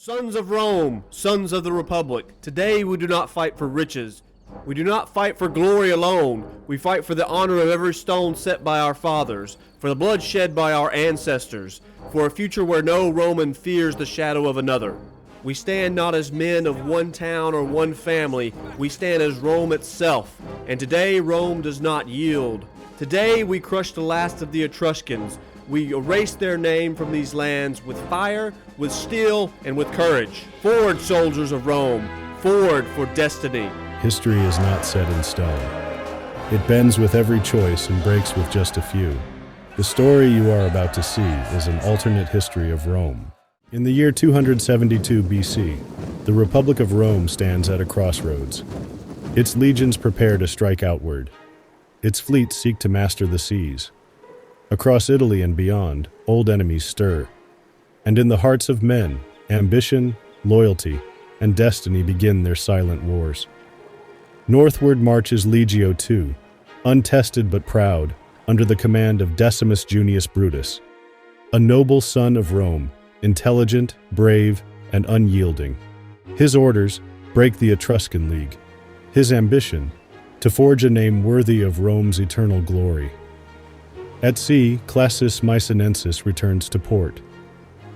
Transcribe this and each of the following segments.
Sons of Rome, sons of the Republic, today we do not fight for riches. We do not fight for glory alone. We fight for the honor of every stone set by our fathers, for the blood shed by our ancestors, for a future where no Roman fears the shadow of another. We stand not as men of one town or one family, we stand as Rome itself, and today Rome does not yield. Today we crush the last of the Etruscans. We erase their name from these lands with fire, with steel, and with courage. Forward, soldiers of Rome, forward for destiny. History is not set in stone. It bends with every choice and breaks with just a few. The story you are about to see is an alternate history of Rome. In the year 272 BC, the Republic of Rome stands at a crossroads. Its legions prepare to strike outward. Its fleets seek to master the seas. Across Italy and beyond, old enemies stir. And in the hearts of men, ambition, loyalty, and destiny begin their silent wars. Northward marches Legio II, untested but proud, under the command of Decimus Junius Brutus, a noble son of Rome, intelligent, brave, and unyielding. His orders break the Etruscan League. His ambition, to forge a name worthy of Rome's eternal glory. At sea, Classis Misenensis returns to port.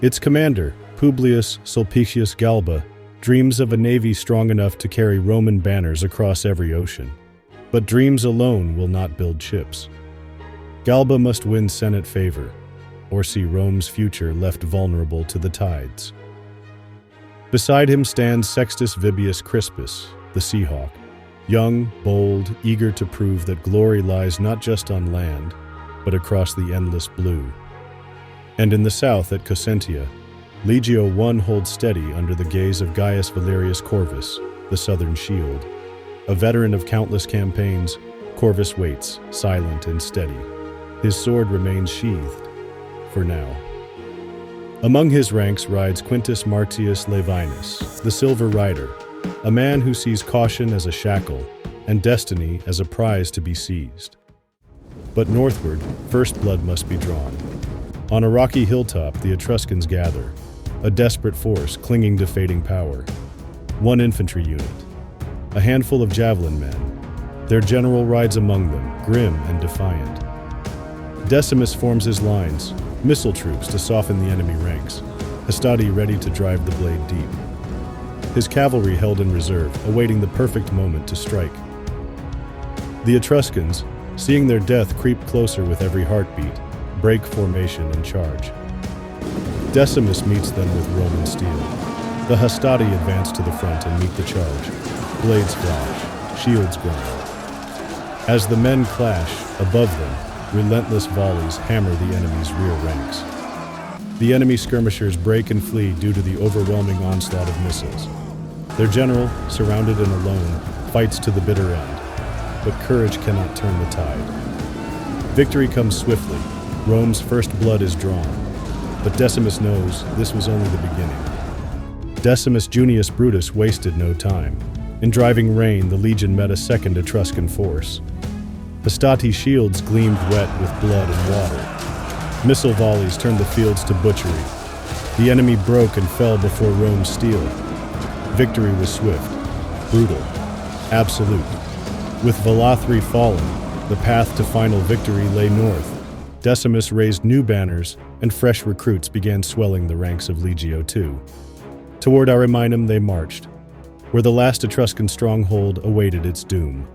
Its commander, Publius Sulpicius Galba, dreams of a navy strong enough to carry Roman banners across every ocean. But dreams alone will not build ships. Galba must win Senate favor, or see Rome's future left vulnerable to the tides. Beside him stands Sextus Vibius Crispus, the Seahawk, young, bold, eager to prove that glory lies not just on land, but across the endless blue. And in the south at Cosentia, Legio I holds steady under the gaze of Gaius Valerius Corvus, the Southern Shield. A veteran of countless campaigns, Corvus waits, silent and steady. His sword remains sheathed, for now. Among his ranks rides Quintus Marcius Laevinus, the Silver Rider, a man who sees caution as a shackle and destiny as a prize to be seized. But northward, first blood must be drawn. On a rocky hilltop, the Etruscans gather, a desperate force clinging to fading power. One infantry unit, a handful of javelin men. Their general rides among them, grim and defiant. Decimus forms his lines, missile troops to soften the enemy ranks, Hastati ready to drive the blade deep. His cavalry held in reserve, awaiting the perfect moment to strike. The Etruscans, seeing their death creep closer with every heartbeat, break formation and charge. Decimus meets them with Roman steel. The Hastati advance to the front and meet the charge. Blades flash, shields grind. As the men clash, above them, relentless volleys hammer the enemy's rear ranks. The enemy skirmishers break and flee due to the overwhelming onslaught of missiles. Their general, surrounded and alone, fights to the bitter end. But courage cannot turn the tide. Victory comes swiftly. Rome's first blood is drawn. But Decimus knows this was only the beginning. Decimus Junius Brutus wasted no time. In driving rain, the legion met a second Etruscan force. Hastati's shields gleamed wet with blood and water. Missile volleys turned the fields to butchery. The enemy broke and fell before Rome's steel. Victory was swift, brutal, absolute. With Velathri fallen, the path to final victory lay north. Decimus raised new banners, and fresh recruits began swelling the ranks of Legio II. Toward Ariminum they marched, where the last Etruscan stronghold awaited its doom.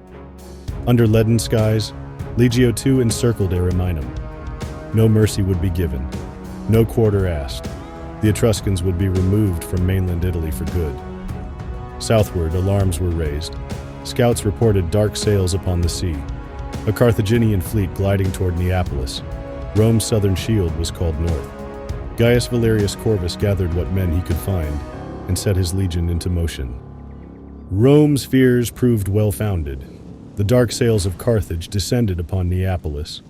Under leaden skies, Legio II encircled Ariminum. No mercy would be given, no quarter asked. The Etruscans would be removed from mainland Italy for good. Southward, alarms were raised. Scouts reported dark sails upon the sea, a Carthaginian fleet gliding toward Neapolis. Rome's southern shield was called north. Gaius Valerius Corvus gathered what men he could find and set his legion into motion. Rome's fears proved well-founded. The dark sails of Carthage descended upon Neapolis.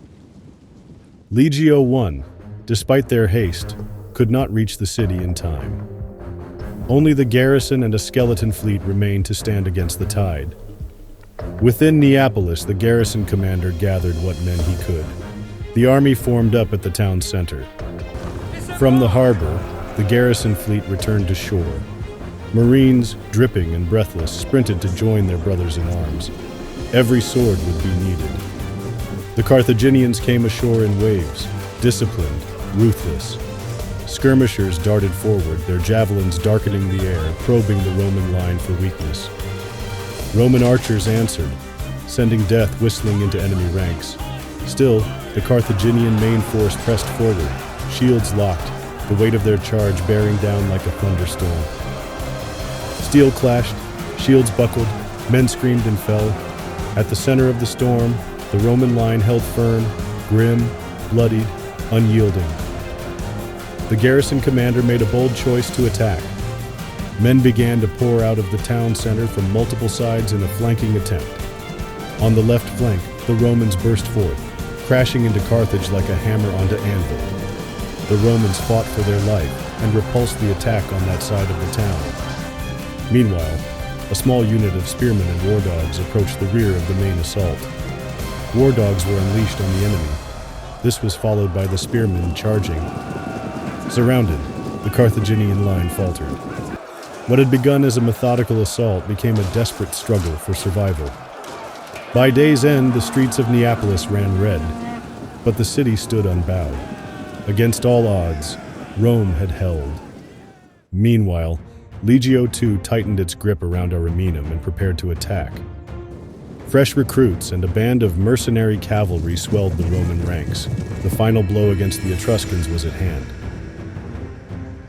Legio I, despite their haste, could not reach the city in time. Only the garrison and a skeleton fleet remained to stand against the tide. Within Neapolis, the garrison commander gathered what men he could. The army formed up at the town center. From the harbor, the garrison fleet returned to shore. Marines, dripping and breathless, sprinted to join their brothers in arms. Every sword would be needed. The Carthaginians came ashore in waves, disciplined, ruthless. Skirmishers darted forward, their javelins darkening the air, probing the Roman line for weakness. Roman archers answered, sending death whistling into enemy ranks. Still, the Carthaginian main force pressed forward, shields locked, the weight of their charge bearing down like a thunderstorm. Steel clashed, shields buckled, men screamed and fell. At the center of the storm, the Roman line held firm, grim, bloodied, unyielding. The garrison commander made a bold choice to attack. Men began to pour out of the town center from multiple sides in a flanking attempt. On the left flank, the Romans burst forth, crashing into Carthage like a hammer onto anvil. The Romans fought for their life and repulsed the attack on that side of the town. Meanwhile, a small unit of spearmen and war dogs approached the rear of the main assault. War dogs were unleashed on the enemy. This was followed by the spearmen charging. Surrounded, the Carthaginian line faltered. What had begun as a methodical assault became a desperate struggle for survival. By day's end, the streets of Neapolis ran red, but the city stood unbowed. Against all odds, Rome had held. Meanwhile, Legio II tightened its grip around Ariminum and prepared to attack. Fresh recruits and a band of mercenary cavalry swelled the Roman ranks. The final blow against the Etruscans was at hand.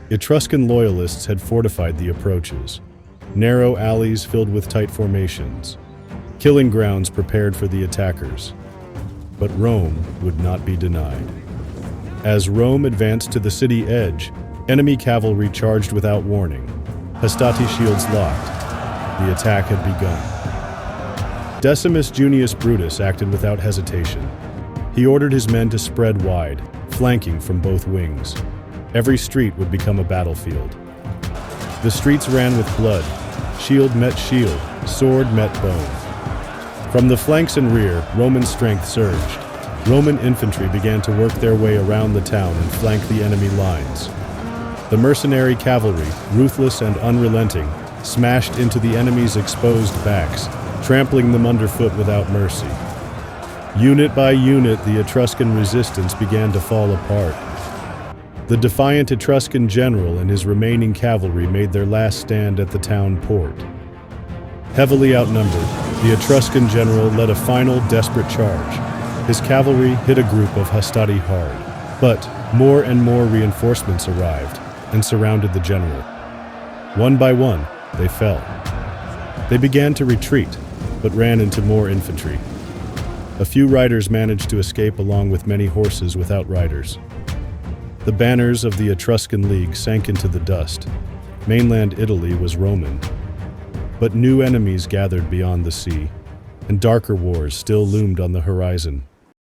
Etruscan loyalists had fortified the approaches, narrow alleys filled with tight formations, killing grounds prepared for the attackers. But Rome would not be denied. As Rome advanced to the city edge, enemy cavalry charged without warning. Hastati shields locked. The attack had begun. Decimus Junius Brutus acted without hesitation. He ordered his men to spread wide, flanking from both wings. Every street would become a battlefield. The streets ran with blood. Shield met shield, sword met bone. From the flanks and rear, Roman strength surged. Roman infantry began to work their way around the town and flank the enemy lines. The mercenary cavalry, ruthless and unrelenting, smashed into the enemy's exposed backs, trampling them underfoot without mercy. Unit by unit, the Etruscan resistance began to fall apart. The defiant Etruscan general and his remaining cavalry made their last stand at the town port. Heavily outnumbered, the Etruscan general led a final desperate charge. His cavalry hit a group of Hastati hard, but more and more reinforcements arrived and surrounded the general. One by one, they fell. They began to retreat, but ran into more infantry. A few riders managed to escape along with many horses without riders. The banners of the Etruscan League sank into the dust. Mainland Italy was Roman. But new enemies gathered beyond the sea, and darker wars still loomed on the horizon.